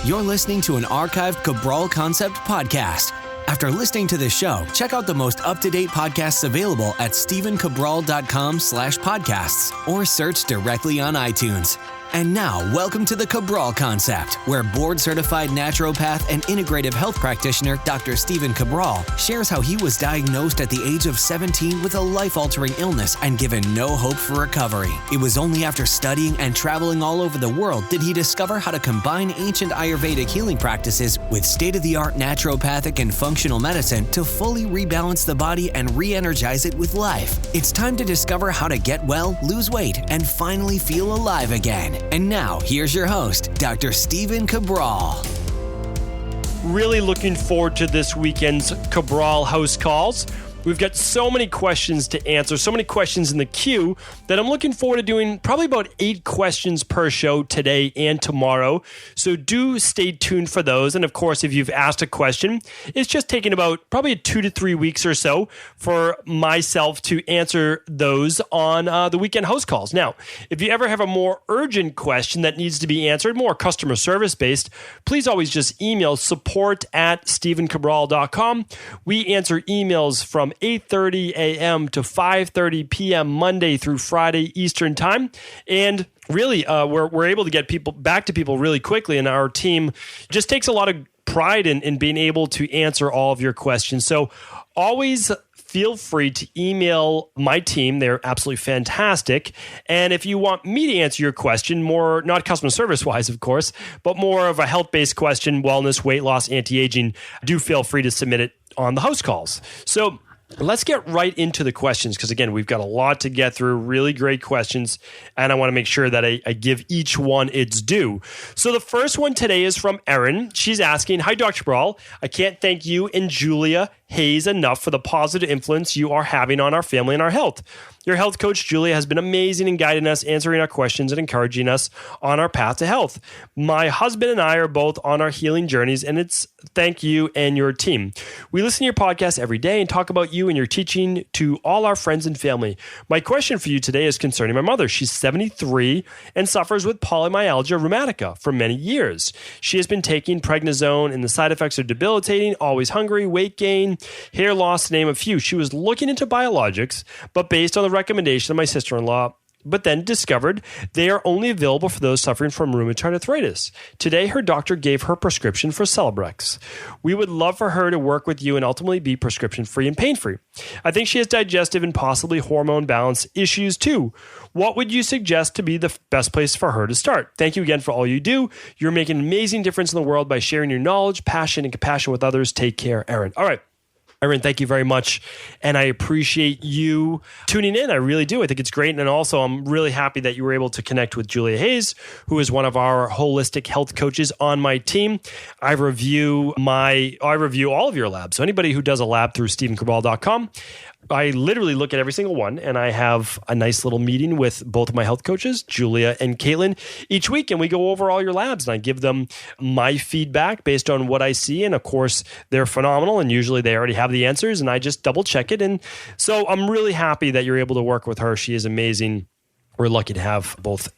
You're listening to an archived Cabral Concept podcast. After listening to this show, check out the most up-to-date podcasts available at stephencabral.com/podcasts or search directly on iTunes. And now, welcome to the Cabral Concept, where board-certified naturopath and integrative health practitioner Dr. Stephen Cabral shares how he was diagnosed at the age of 17 with a life-altering illness and given no hope for recovery. It was only after studying and traveling all over the world did he discover how to combine ancient Ayurvedic healing practices with state-of-the-art naturopathic and functional medicine to fully rebalance the body and re-energize it with life. It's time to discover how to get well, lose weight, and finally feel alive again. And now, here's your host, Dr. Stephen Cabral. Really looking forward to this weekend's Cabral House Calls. We've got so many questions to answer, so many questions in the queue that I'm looking forward to doing probably about 8 questions per show today and tomorrow. So do stay tuned for those. And of course, if you've asked a question, it's just taking about probably 2 to 3 weeks or so for myself to answer those on the weekend house calls. Now, if you ever have a more urgent question that needs to be answered, more customer service based, please always just email support@stephencabral.com. We answer emails from 8:30 a.m. to 5:30 p.m. Monday through Friday Eastern Time. And really, we're able to get people back to people really quickly. And our team just takes a lot of pride in being able to answer all of your questions. So always feel free to email my team. They're absolutely fantastic. And if you want me to answer your question, more, not customer service wise, of course, but more of a health-based question, wellness, weight loss, anti-aging, do feel free to submit it on the house calls. So let's get right into the questions because, again, we've got a lot to get through, really great questions, and I want to make sure that I give each one its due. So the first one today is from Erin. She's asking, "Hi, Dr. Cabral. I can't thank you and Julia Hayes enough for the positive influence you are having on our family and our health. Your health coach, Julia, has been amazing in guiding us, answering our questions, and encouraging us on our path to health. My husband and I are both on our healing journeys, and it's thank you and your team. We listen to your podcast every day and talk about you and your teaching to all our friends and family. My question for you today is concerning my mother. She's 73 and suffers with polymyalgia rheumatica for many years. She has been taking prednisone, and the side effects are debilitating, always hungry, weight gain, hair loss, to name a few. She was looking into biologics, but based on the recommendation of my sister-in-law, but then discovered they are only available for those suffering from rheumatoid arthritis. Today, her doctor gave her prescription for Celebrex. We would love for her to work with you and ultimately be prescription-free and pain-free. I think she has digestive and possibly hormone balance issues too. What would you suggest to be the best place for her to start? Thank you again for all you do. You're making an amazing difference in the world by sharing your knowledge, passion, and compassion with others. Take care, Erin." All right. Erin, thank you very much. And I appreciate you tuning in. I really do. I think it's great. And also, I'm really happy that you were able to connect with Julia Hayes, who is one of our holistic health coaches on my team. I review all of your labs. So anybody who does a lab through stephencabral.com, I literally look at every single one, and I have a nice little meeting with both of my health coaches, Julia and Caitlin, each week, and we go over all your labs, and I give them my feedback based on what I see, and of course, they're phenomenal, and usually they already have the answers, and I just double check it, and so I'm really happy that you're able to work with her. She is amazing. We're lucky to have both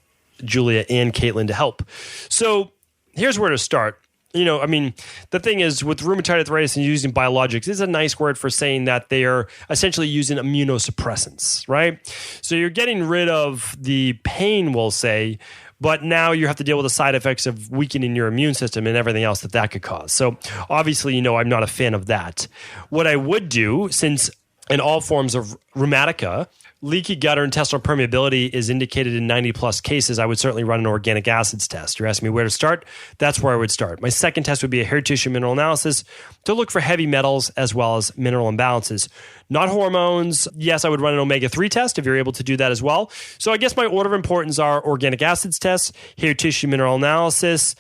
Julia and Caitlin to help. So here's where to start. The thing is with rheumatoid arthritis and using biologics, is a nice word for saying that they are essentially using immunosuppressants, right? So you're getting rid of the pain, we'll say, but now you have to deal with the side effects of weakening your immune system and everything else that could cause. So obviously, I'm not a fan of that. What I would do, since in all forms of rheumatica, leaky gut or intestinal permeability is indicated in 90 plus cases, I would certainly run an organic acids test. You're asking me where to start? That's where I would start. My second test would be a hair tissue mineral analysis to look for heavy metals as well as mineral imbalances. Not hormones. Yes, I would run an omega-3 test if you're able to do that as well. So I guess my order of importance are organic acids tests, hair tissue mineral analysis,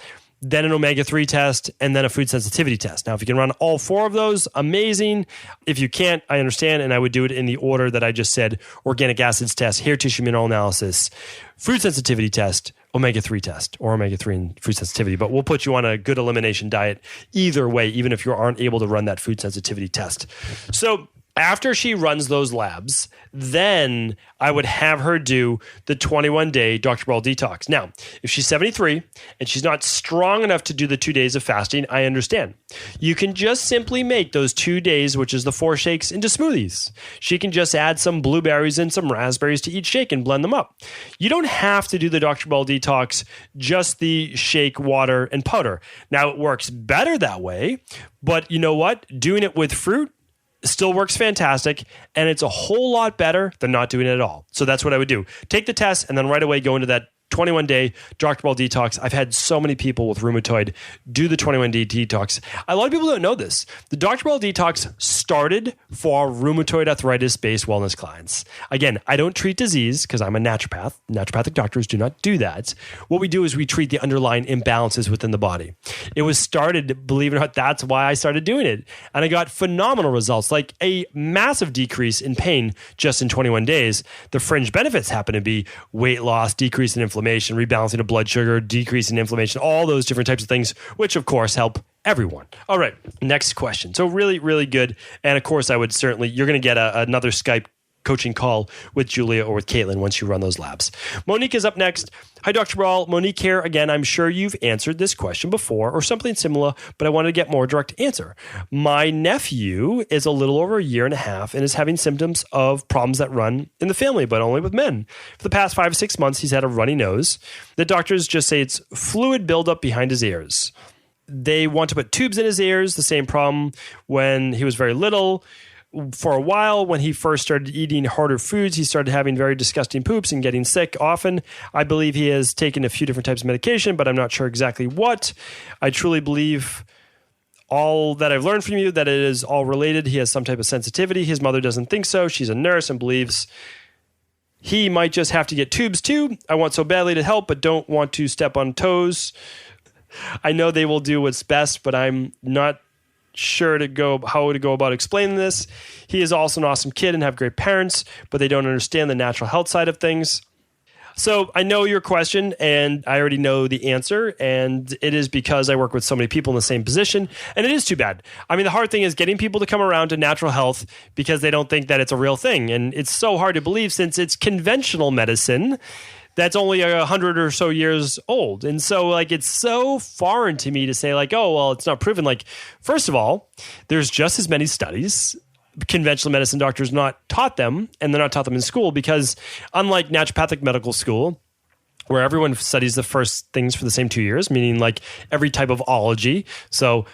then an omega-3 test, and then a food sensitivity test. Now, if you can run all 4 of those, amazing. If you can't, I understand, and I would do it in the order that I just said: organic acids test, hair tissue mineral analysis, food sensitivity test, omega-3 test, or omega-3 and food sensitivity. But we'll put you on a good elimination diet either way, even if you aren't able to run that food sensitivity test. So After she runs those labs, then I would have her do the 21-day Dr. Cabral detox. Now, if she's 73 and she's not strong enough to do the 2 days of fasting, I understand. You can just simply make those 2 days, which is the 4 shakes, into smoothies. She can just add some blueberries and some raspberries to each shake and blend them up. You don't have to do the Dr. Cabral detox, just the shake, water, and powder. Now, it works better that way, but you know what? Doing it with fruit still works fantastic, and it's a whole lot better than not doing it at all. So that's what I would do. Take the test, and then right away go into that 21-day Dr. Cabral detox. I've had so many people with rheumatoid do the 21-day detox. A lot of people don't know this. The Dr. Cabral detox started for rheumatoid arthritis-based wellness clients. Again, I don't treat disease because I'm a naturopath. Naturopathic doctors do not do that. What we do is we treat the underlying imbalances within the body. It was started, believe it or not, that's why I started doing it. And I got phenomenal results, like a massive decrease in pain just in 21 days. The fringe benefits happen to be weight loss, decrease in inflammation, rebalancing of blood sugar, decrease in inflammation, all those different types of things, which of course help everyone. All right, next question. So really, really good. And of course, I would certainly, you're going to get another Skype coaching call with Julia or with Caitlin once you run those labs. Monique is up next. Hi, Dr. Cabral. Monique here. Again, I'm sure you've answered this question before or something similar, but I wanted to get more direct answer. My nephew is a little over 1.5 years and is having symptoms of problems that run in the family, but only with men. For the past 5 or 6 months, he's had a runny nose. The doctors just say it's fluid buildup behind his ears. They want to put tubes in his ears, the same problem when he was very little. For a while, when he first started eating harder foods, he started having very disgusting poops and getting sick often. I believe he has taken a few different types of medication, but I'm not sure exactly what. I truly believe all that I've learned from you, that it is all related. He has some type of sensitivity. His mother doesn't think so. She's a nurse and believes he might just have to get tubes too. I want so badly to help, but don't want to step on toes. I know they will do what's best, but I'm not sure how to go about explaining this. He is also an awesome kid and have great parents, but they don't understand the natural health side of things. So I know your question and I already know the answer, and it is because I work with so many people in the same position, and it is too bad. I mean, the hard thing is getting people to come around to natural health because they don't think that it's a real thing, and it's so hard to believe since it's conventional medicine that's only 100 or so years old. And so like, it's so foreign to me to say like, oh, well, it's not proven. Like, first of all, there's just as many studies. Conventional medicine doctors not taught them, and they're not taught them in school because unlike naturopathic medical school, where everyone studies the first things for the same 2 years, meaning like every type of ology. So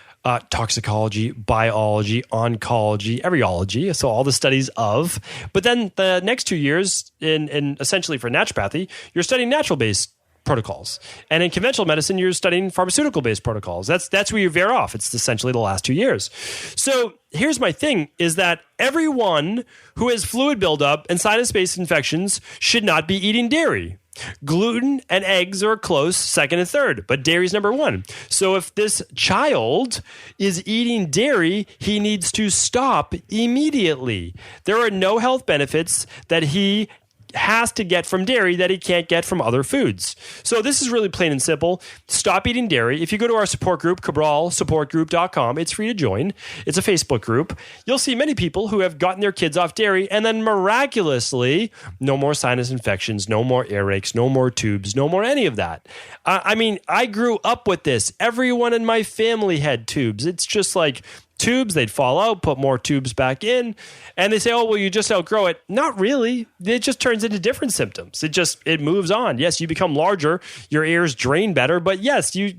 toxicology, biology, oncology, every ology. So all the studies of, but then the next 2 years in essentially for naturopathy, you're studying natural-based protocols. And in conventional medicine, you're studying pharmaceutical-based protocols. That's where you veer off. It's essentially the last 2 years. So here's my thing is that everyone who has fluid buildup and sinus-based infections should not be eating dairy. Gluten and eggs are close second and third, but dairy's number one. So if this child is eating dairy, he needs to stop immediately. There are no health benefits that he has to get from dairy that he can't get from other foods. So this is really plain and simple. Stop eating dairy. If you go to our support group, cabralsupportgroup.com, it's free to join. It's a Facebook group. You'll see many people who have gotten their kids off dairy and then miraculously, no more sinus infections, no more earaches, no more tubes, no more any of that. I mean, I grew up with this. Everyone in my family had tubes. It's just like tubes, they'd fall out, put more tubes back in, and they say, oh, well, you just outgrow it. Not really. It just turns into different symptoms. It moves on. Yes, you become larger, your ears drain better, but yes, then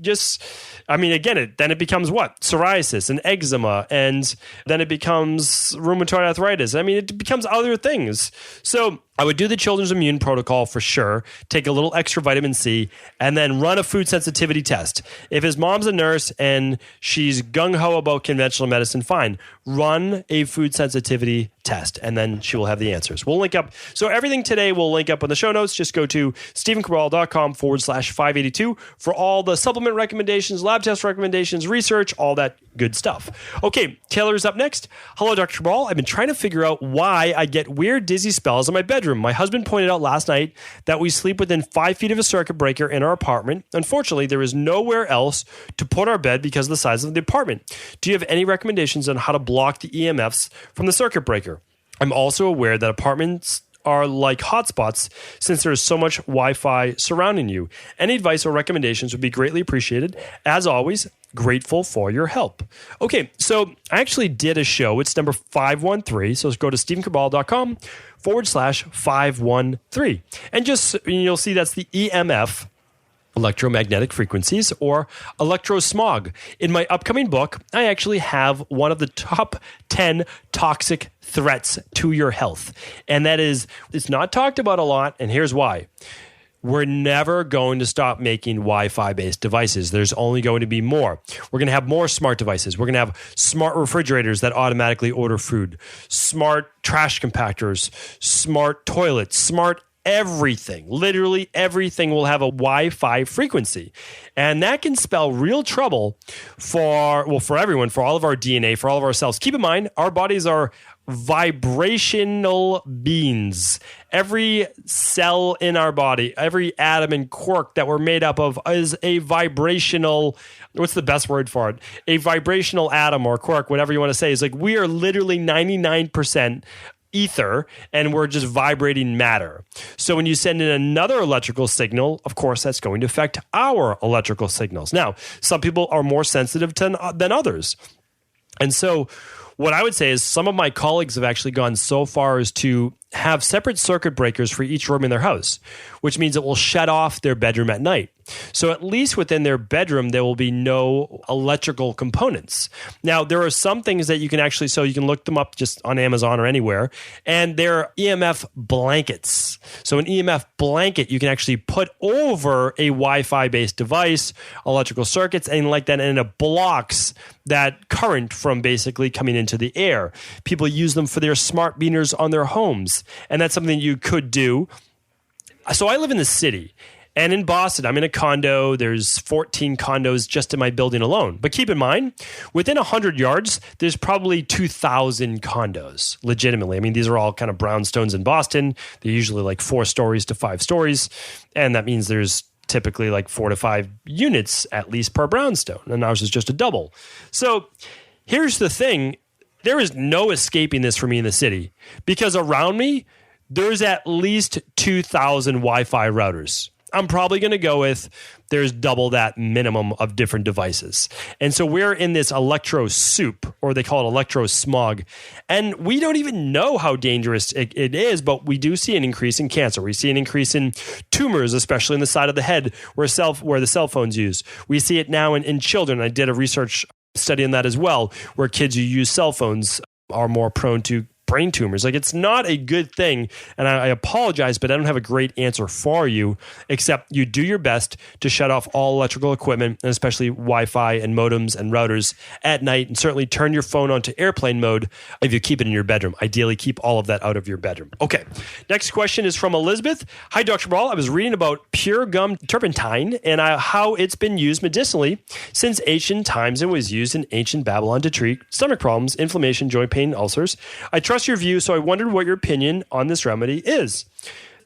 it becomes what? Psoriasis and eczema, and then it becomes rheumatoid arthritis. I mean, it becomes other things. So I would do the children's immune protocol for sure, take a little extra vitamin C, and then run a food sensitivity test. If his mom's a nurse and she's gung-ho about conventional medicine, fine. Run a food sensitivity test, and then she will have the answers. We'll link up. So everything today will link up in the show notes. Just go to stephencabral.com/582 for all the supplement recommendations, lab test recommendations, research, all that good stuff. Okay, Taylor's up next. Hello, Dr. Cabral. I've been trying to figure out why I get weird dizzy spells in my bedroom. My husband pointed out last night that we sleep within 5 feet of a circuit breaker in our apartment. Unfortunately, there is nowhere else to put our bed because of the size of the apartment. Do you have any recommendations on how to block the EMFs from the circuit breaker? I'm also aware that apartments are like hotspots since there's so much Wi-Fi surrounding you. Any advice or recommendations would be greatly appreciated. As always, grateful for your help. Okay, so I actually did a show. It's number 513. So go to stephencabral.com/513. And you'll see that's the EMF, electromagnetic frequencies, or electrosmog. In my upcoming book, I actually have one of the top 10 toxic threats to your health. And that is, it's not talked about a lot, and here's why. We're never going to stop making Wi-Fi based devices. There's only going to be more. We're going to have more smart devices. We're going to have smart refrigerators that automatically order food, smart trash compactors, smart toilets, smart everything. Literally everything will have a Wi-Fi frequency. And that can spell real trouble for everyone, for all of our DNA, for all of our cells. Keep in mind, our bodies are vibrational beings. Every cell in our body, every atom and quark that we're made up of is a vibrational, what's the best word for it? A vibrational atom or quark, whatever you want to say. Is like we are literally 99% ether, and we're just vibrating matter. So when you send in another electrical signal, of course, that's going to affect our electrical signals. Now, some people are more sensitive than others. And so what I would say is some of my colleagues have actually gone so far as to have separate circuit breakers for each room in their house, which means it will shut off their bedroom at night. So at least within their bedroom, there will be no electrical components. Now, there are some things that you can actually, so you can look them up just on Amazon or anywhere, and they're EMF blankets. So an EMF blanket, you can actually put over a Wi-Fi based device, electrical circuits, and like that, and it blocks that current from basically coming into the air. People use them for their smart meters on their homes, and that's something you could do. So I live in the city. And in Boston, I'm in a condo. There's 14 condos just in my building alone. But keep in mind, within 100 yards, there's probably 2,000 condos, legitimately. I mean, these are all kind of brownstones in Boston. They're usually like 4 stories to 5 stories. And that means there's typically like 4 to 5 units at least per brownstone. And ours is just a double. So here's the thing. There is no escaping this for me in the city because around me, there's at least 2,000 Wi-Fi routers. I'm probably going to go with there's double that minimum of different devices. And so we're in this electro soup, or they call it electro smog. And we don't even know how dangerous it is, but we do see an increase in cancer. We see an increase in tumors, especially in the side of the head where the cell phones use. We see it now in children. I did a research study on that as well, where kids who use cell phones are more prone to brain tumors. Like, it's not a good thing. And I apologize, but I don't have a great answer for you, except you do your best to shut off all electrical equipment, and especially Wi-Fi and modems and routers at night, and certainly turn your phone onto airplane mode if you keep it in your bedroom. Ideally, keep all of that out of your bedroom. Okay. Next question is from Elizabeth. Hi, Dr. Ball. I was reading about pure gum turpentine and how it's been used medicinally since ancient times. It was used in ancient Babylon to treat stomach problems, inflammation, joint pain, ulcers. I trust your view, so I wondered what your opinion on this remedy is.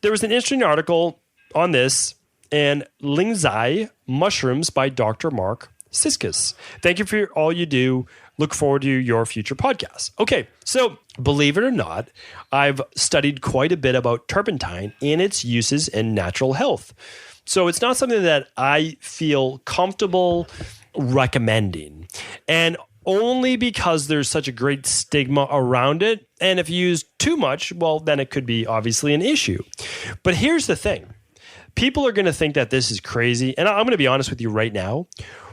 There was an interesting article on this and Lingzai mushrooms by Dr. Mark Siskus. Thank you for all you do. Look forward to your future podcasts. Okay, so believe it or not, I've studied quite a bit about turpentine and its uses in natural health. So it's not something that I feel comfortable recommending. And only because there's such a great stigma around it. And if used too much, well, then it could be obviously an issue. But here's the thing. People are going to think that this is crazy. And I'm going to be honest with you right now.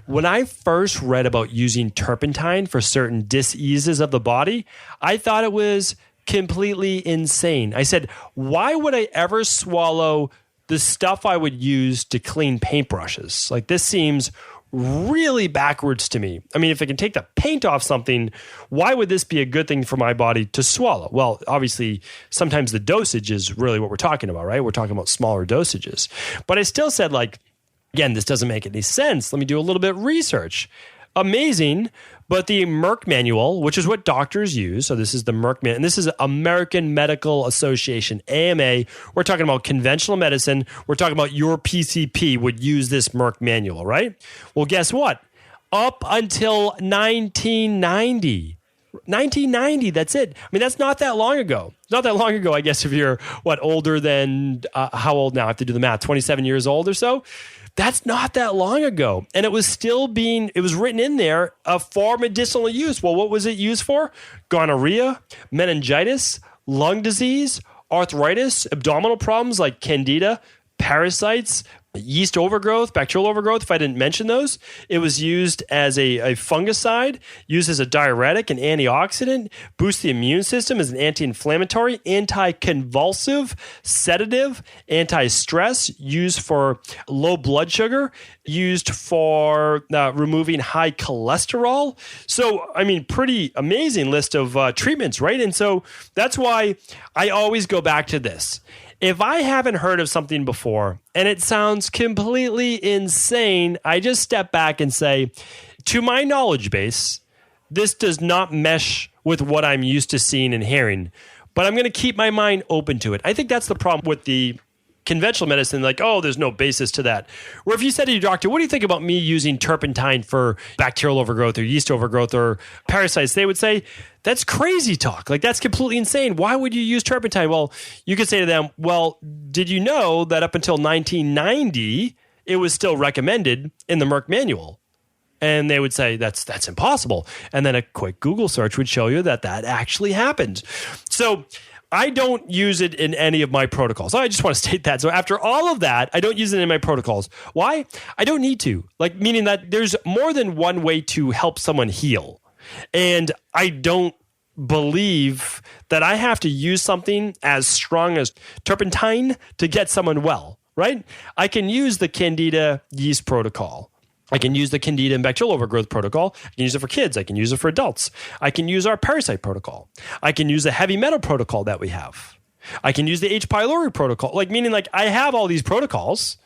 When I first read about using turpentine for certain diseases of the body, I thought it was completely insane. I said, why would I ever swallow the stuff I would use to clean paintbrushes? Like, this seems really backwards to me. I mean, if it can take the paint off something, why would this be a good thing for my body to swallow? Well, obviously, sometimes the dosage is really what we're talking about, right? We're talking about smaller dosages. But I still said, like, again, this doesn't make any sense. Let me do a little bit of research. Amazing. But the Merck manual, which is what doctors use, so this is the Merck manual, and this is American Medical Association, AMA. We're talking about conventional medicine. We're talking about your PCP would use this Merck manual, right? Well, guess what? Up until 1990, 1990, that's it. I mean, that's not that long ago. It's not that long ago, I guess, if you're, older than, how old now? I have to do the math, 27 years old or so. That's not that long ago. And it was written in there for medicinal use. Well, what was it used for? Gonorrhea, meningitis, lung disease, arthritis, abdominal problems like candida, parasites, yeast overgrowth, bacterial overgrowth, if I didn't mention those. It was used as a fungicide, used as a diuretic, an antioxidant, boosts the immune system as an anti-inflammatory, anti-convulsive, sedative, anti-stress, used for low blood sugar, used for removing high cholesterol. So, I mean, pretty amazing list of treatments, right? And so that's why I always go back to this. If I haven't heard of something before and it sounds completely insane, I just step back and say, to my knowledge base, this does not mesh with what I'm used to seeing and hearing, but I'm going to keep my mind open to it. I think that's the problem with the conventional medicine, like, oh, there's no basis to that. Or if you said to your doctor, what do you think about me using turpentine for bacterial overgrowth or yeast overgrowth or parasites? They would say, that's crazy talk. Like, that's completely insane. Why would you use turpentine? Well, you could say to them, well, did you know that up until 1990, it was still recommended in the Merck manual? And they would say, that's impossible. And then a quick Google search would show you that actually happened. So I don't use it in any of my protocols. I just want to state that. So after all of that, I don't use it in my protocols. Why? I don't need to. Like, meaning that there's more than one way to help someone heal. And I don't believe that I have to use something as strong as turpentine to get someone well, right? I can use the Candida yeast protocol. I can use the Candida and bacterial overgrowth protocol. I can use it for kids. I can use it for adults. I can use our parasite protocol. I can use the heavy metal protocol that we have. I can use the H. pylori protocol, like meaning like I have all these protocols.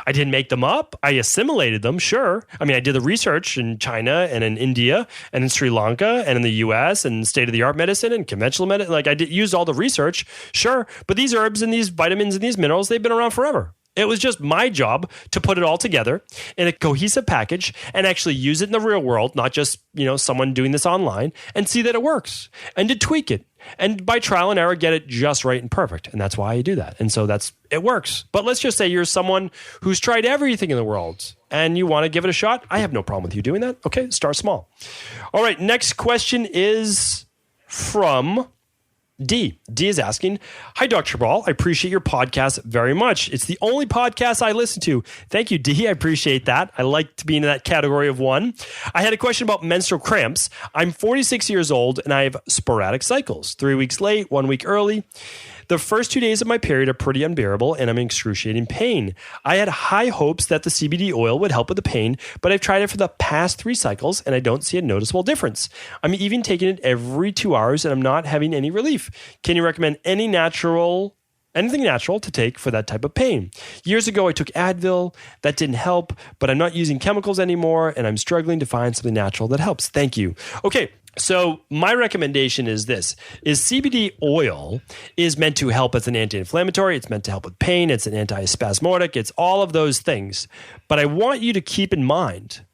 I didn't make them up. I assimilated them, sure. I mean, I did the research in China and in India and in Sri Lanka and in the US and state-of-the-art medicine and conventional medicine. Like, I used all the research, sure. But these herbs and these vitamins and these minerals, they've been around forever. It was just my job to put it all together in a cohesive package and actually use it in the real world, not just, someone doing this online, and see that it works and to tweak it. And by trial and error, get it just right and perfect. And that's why I do that. And so it works. But let's just say you're someone who's tried everything in the world and you want to give it a shot. I have no problem with you doing that. Okay, start small. All right, next question is from D. D is asking, hi, Dr. Cabral. I appreciate your podcast very much. It's the only podcast I listen to. Thank you, D. I appreciate that. I like to be in that category of one. I had a question about menstrual cramps. I'm 46 years old and I have sporadic cycles, 3 weeks late, 1 week early. The first 2 days of my period are pretty unbearable and I'm in excruciating pain. I had high hopes that the CBD oil would help with the pain, but I've tried it for the past 3 cycles and I don't see a noticeable difference. I'm even taking it every 2 hours and I'm not having any relief. Can you recommend anything natural to take for that type of pain? Years ago, I took Advil. That didn't help, but I'm not using chemicals anymore and I'm struggling to find something natural that helps. Thank you. Okay. So my recommendation is this, is CBD oil is meant to help as an anti-inflammatory. It's meant to help with pain. It's an antispasmodic. It's all of those things. But I want you to keep in mind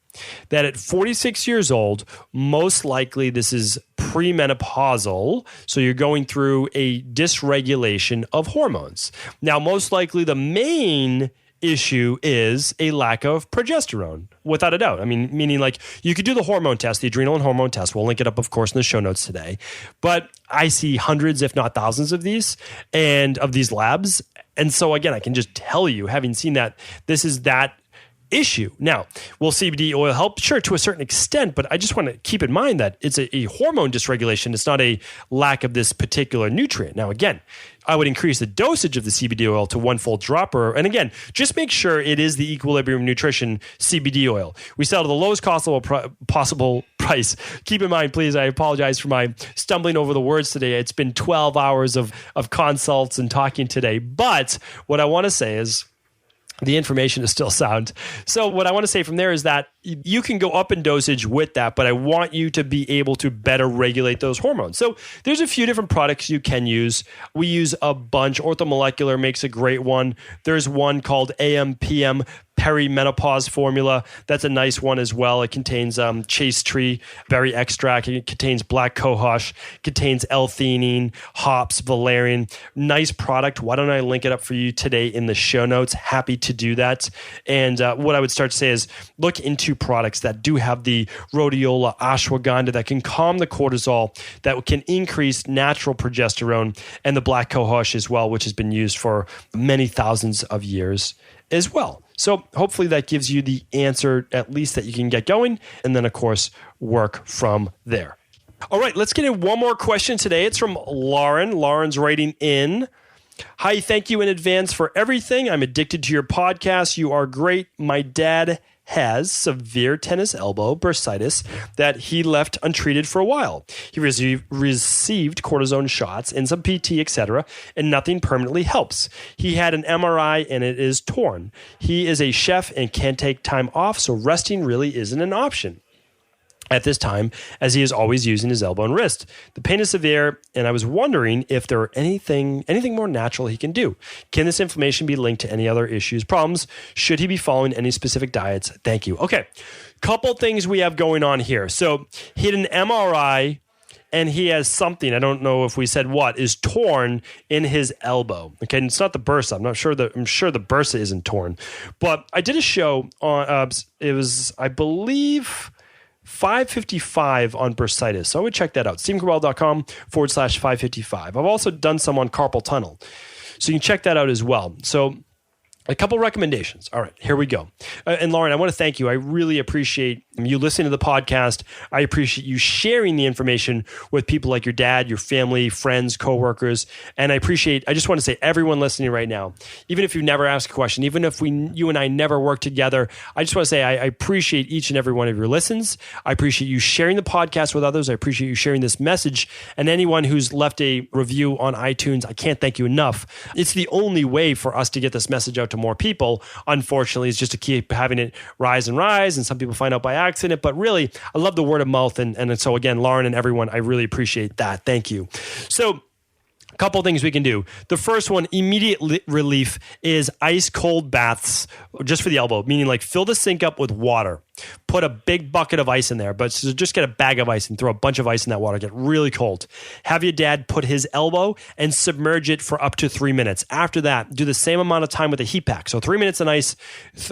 that at 46 years old, most likely this is premenopausal. So you're going through a dysregulation of hormones. Now, most likely the main issue is a lack of progesterone, without a doubt. I mean, meaning like you could do the hormone test, the adrenal and hormone test. We'll link it up, of course, in the show notes today. But I see hundreds, if not thousands of these and of these labs. And so again, I can just tell you, having seen that, this is that issue. Now, will CBD oil help? Sure, to a certain extent, but I just want to keep in mind that it's a hormone dysregulation. It's not a lack of this particular nutrient. Now, again, I would increase the dosage of the CBD oil to 1 full dropper. And again, just make sure it is the Equilibrium Nutrition CBD oil. We sell to the lowest possible price. Keep in mind, please, I apologize for my stumbling over the words today. It's been 12 hours of consults and talking today. But what I want to say is, the information is still sound. So what I want to say from there is that you can go up in dosage with that, but I want you to be able to better regulate those hormones. So there's a few different products you can use. We use a bunch. Orthomolecular makes a great one. There's one called AM/PM perimenopause formula. That's a nice one as well. It contains chaste tree berry extract. It contains black cohosh, contains L-theanine, hops, valerian. Nice product. Why don't I link it up for you today in the show notes? Happy to do that. And what I would start to say is look into products that do have the rhodiola, ashwagandha that can calm the cortisol, that can increase natural progesterone, and the black cohosh as well, which has been used for many thousands of years as well. So hopefully that gives you the answer, at least that you can get going, and then of course work from there. All right, let's get in one more question today. It's from Lauren. Lauren's writing in, "Hi, thank you in advance for everything. I'm addicted to your podcast. You are great. My dad has severe tennis elbow bursitis that he left untreated for a while. He received cortisone shots and some PT, etc., and nothing permanently helps. He had an MRI and it is torn. He is a chef and can't take time off, so resting really isn't an option at this time, as he is always using his elbow and wrist. The pain is severe, and I was wondering if there are anything more natural he can do. Can this inflammation be linked to any other issues, problems? Should he be following any specific diets? Thank you." Okay, couple things we have going on here. So he had an MRI, and he has something, I don't know if we said what, is torn in his elbow. Okay, and it's not the bursa. I'm sure the bursa isn't torn. But I did a show on, it was, I believe, 555 on bursitis. So I would check that out. StephenCabral.com/555. I've also done some on carpal tunnel. So you can check that out as well. So a couple recommendations. All right, here we go. And Lauren, I want to thank you. I really appreciate you listening to the podcast. I appreciate you sharing the information with people like your dad, your family, friends, coworkers. And I just want to say, everyone listening right now, even if you've never asked a question, even if you and I never worked together, I just want to say I appreciate each and every one of your listens. I appreciate you sharing the podcast with others. I appreciate you sharing this message. And anyone who's left a review on iTunes, I can't thank you enough. It's the only way for us to get this message out to more people, unfortunately, is just to keep having it rise and rise, and some people find out by accident. But really, I love the word of mouth, and so again, Lauren and everyone, I really appreciate that. Thank you. So a couple things we can do. The first one, immediate relief, is ice cold baths just for the elbow, meaning like fill the sink up with water. Put a big bucket of ice in there, but so just get a bag of ice and throw a bunch of ice in that water. Get really cold. Have your dad put his elbow and submerge it for up to 3 minutes. After that, do the same amount of time with a heat pack. So 3 minutes in ice,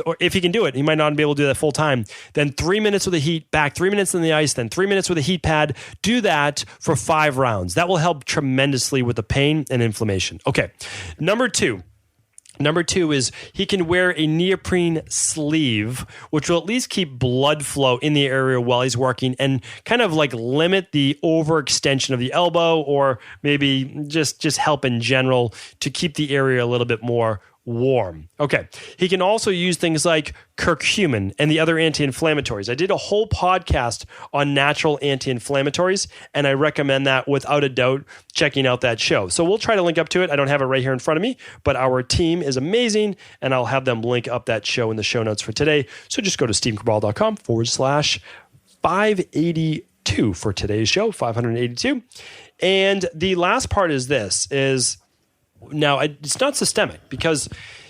or if he can do it, he might not be able to do that full time. Then 3 minutes with a heat, back 3 minutes in the ice, then 3 minutes with a heat pad. Do that for 5 rounds. That will help tremendously with the pain and inflammation. Okay, Number two is he can wear a neoprene sleeve, which will at least keep blood flow in the area while he's working and kind of like limit the overextension of the elbow, or maybe just help in general to keep the area a little bit more warm. Okay. He can also use things like curcumin and the other anti-inflammatories. I did a whole podcast on natural anti-inflammatories, and I recommend that without a doubt, checking out that show. So we'll try to link up to it. I don't have it right here in front of me, but our team is amazing, and I'll have them link up that show in the show notes for today. So just go to StephenCabral.com/582 for today's show, 582. And the last part is this, now, it's not systemic because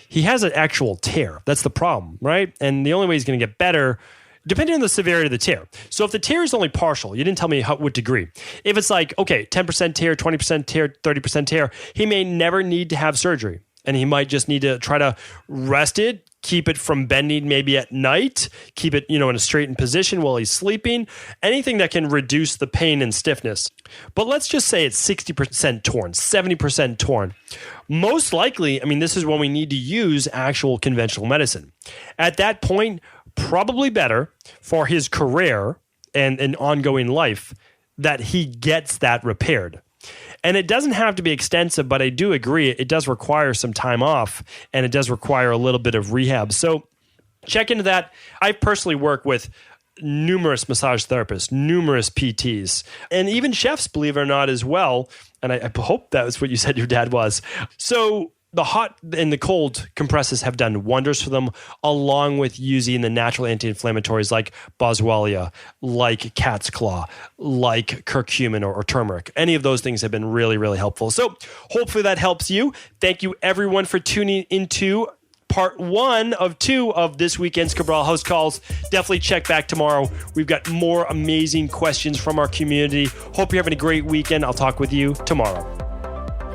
he has an actual tear. That's the problem, right? And the only way he's going to get better, depending on the severity of the tear. So if the tear is only partial, you didn't tell me what degree. If it's like, okay, 10% tear, 20% tear, 30% tear, he may never need to have surgery. And he might just need to try to rest it, keep it from bending maybe at night, keep it, in a straightened position while he's sleeping, anything that can reduce the pain and stiffness. But let's just say it's 60% torn, 70% torn. Most likely, this is when we need to use actual conventional medicine. At that point, probably better for his career and an ongoing life that he gets that repaired. And it doesn't have to be extensive, but I do agree it does require some time off, and it does require a little bit of rehab. So check into that. I personally work with numerous massage therapists, numerous PTs, and even chefs, believe it or not, as well. And I hope that was what you said your dad was. So the hot and the cold compresses have done wonders for them, along with using the natural anti-inflammatories like boswellia, like cat's claw, like curcumin or turmeric. Any of those things have been really, really helpful. So hopefully that helps you. Thank you, everyone, for tuning into part 1 of 2 of this weekend's Cabral House Calls. Definitely check back tomorrow. We've got more amazing questions from our community. Hope you're having a great weekend. I'll talk with you tomorrow.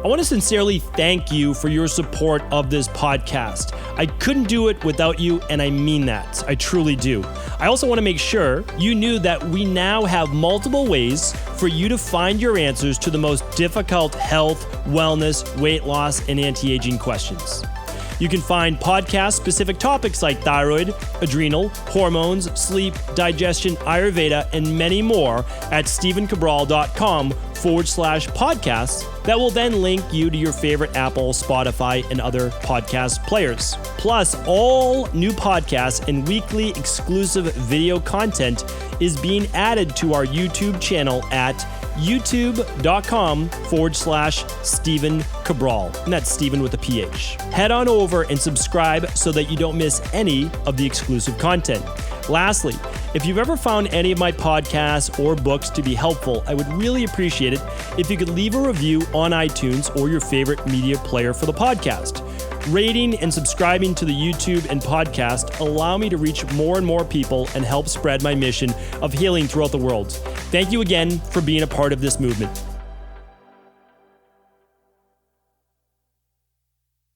I want to sincerely thank you for your support of this podcast. I couldn't do it without you, and I mean that. I truly do. I also want to make sure you knew that we now have multiple ways for you to find your answers to the most difficult health, wellness, weight loss, and anti-aging questions. You can find podcast-specific topics like thyroid, adrenal, hormones, sleep, digestion, Ayurveda, and many more at stevencabral.com/podcasts that will then link you to your favorite Apple, Spotify, and other podcast players. Plus, all new podcasts and weekly exclusive video content is being added to our YouTube channel at youtube.com/Stephen Cabral. And that's Stephen with a PH. Head on over and subscribe so that you don't miss any of the exclusive content. Lastly, if you've ever found any of my podcasts or books to be helpful, I would really appreciate it if you could leave a review on iTunes or your favorite media player for the podcast. Rating and subscribing to the YouTube and podcast allow me to reach more and more people and help spread my mission of healing throughout the world. Thank you again for being a part of this movement.